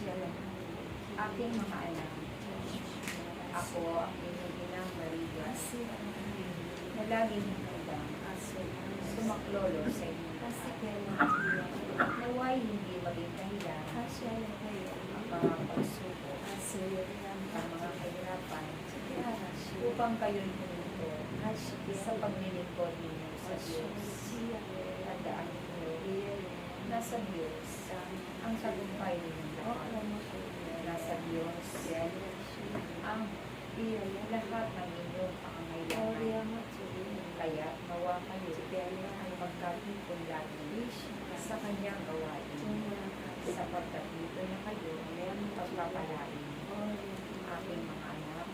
Aking mga anak, ako ang inyong inang Maria, na laging hanggang sumaklolo sa inyo. Naway hindi maging dahilan ang mga pagsubok, ang mga kahirapan, upang kayo'y huminto sa paglilingkod ninyo sa Diyos. Tandaan ninyo, nasa Diyos ang tagumpay ninyong lahat. Nasa Diyos ang lahat ng inyong pangangailangan. Kaya nawa kayo ay magkatipon lagi sa kanyang gawain, sapagkat dito na kayo pagpapalain. Aking mga anak,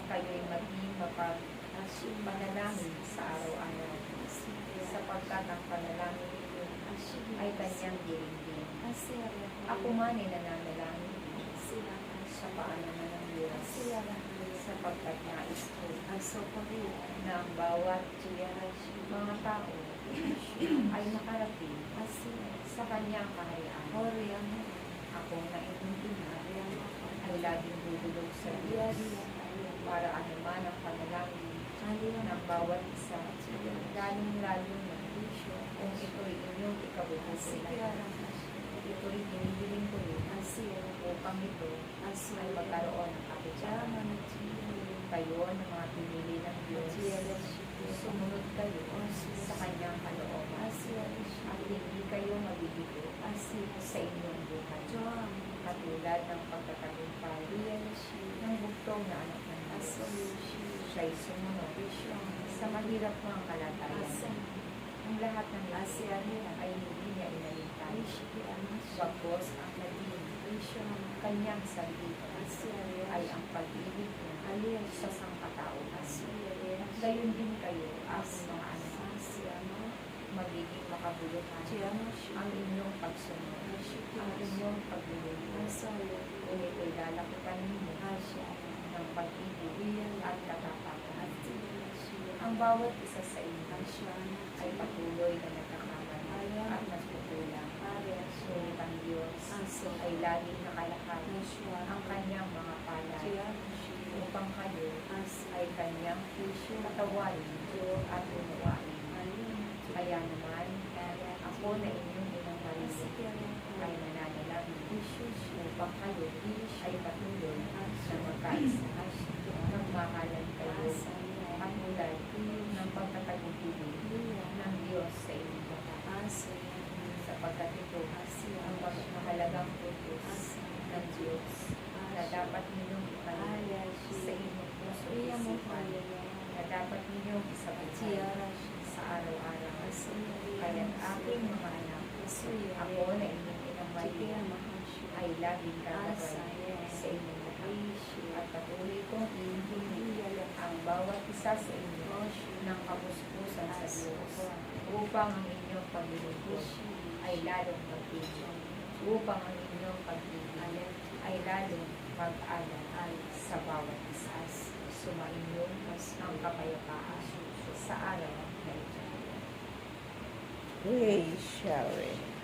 kayo'y maging mapagpanalangin sa araw-araw, sapagkat ang panalangin ninyo ay kanyang diringgin. Ako man ay nananalangin sa paalaman ng Diyos, sapagkat nais ko na ang bawat mga tao ay makarating sa kanyang kahayaan. Ako na inyong ina ay laging bubulog sa Diyos para anuman ang panalangin ng bawat isa, lalong-lalo na kung ito'y inyong ikabubusilan. Ito'y hinihiling ko rin upang ito ay magkaroon ng kapitbahay. Kayo ng mga pinili ng Diyos, sumunod kayo sa kanyang kalooban at hindi kayo mabibigo sa inyong buhay. Katulad ng pagtatagumpay ng bugtong na anak ng Diyos, siya'y sumunod sa mahirap mga kalagayan. Ang lahat ng Asya ay hindi niya inalintay. Bagos ang naging kanyang sarili ay ang pag-ibig niya sa sangkatauhan. Gayon din kayo, aking mga anak, magiging makabuluhan ang inyong pagsunod, ang inyong paglilingkod. Kung ito'y lalakitan ninyo ng pag-ibig at katapakan. Ang bawat isa sa inyo ay patuloy na nagkakamali at nagkukulang. Ngunit ang Diyos ay laging nakalakad ang kanyang mga palad upang kayo ay kanyang patawarin at unawain. Kaya naman, ako na inyong inang Maria ay nananalangin upang kayo ay patuloy na magkaisa ng mahalan kayo katulad ng pagkatagumpili ng Diyos sa inyong lahat. Sapagkat ito ang mahalagang utos ng Diyos na dapat ninyong ipanin sa inyong puso isipan, na dapat ninyong isabuhay sa araw-araw. Kaya't aking mga anak, ako na inyong inang Maria ay laging gagabay sa inyong lahat at patuloy kong ihiling ang bawat isa sa inyo ng kapuspusan sa Diyos upang ang inyong paglilingkod ay lalong magpigil, upang ang inyong pag-ibig ay lalong mag-alal sa bawat isa. Sumainyo ang kapayapaan sa araw na ito. We shall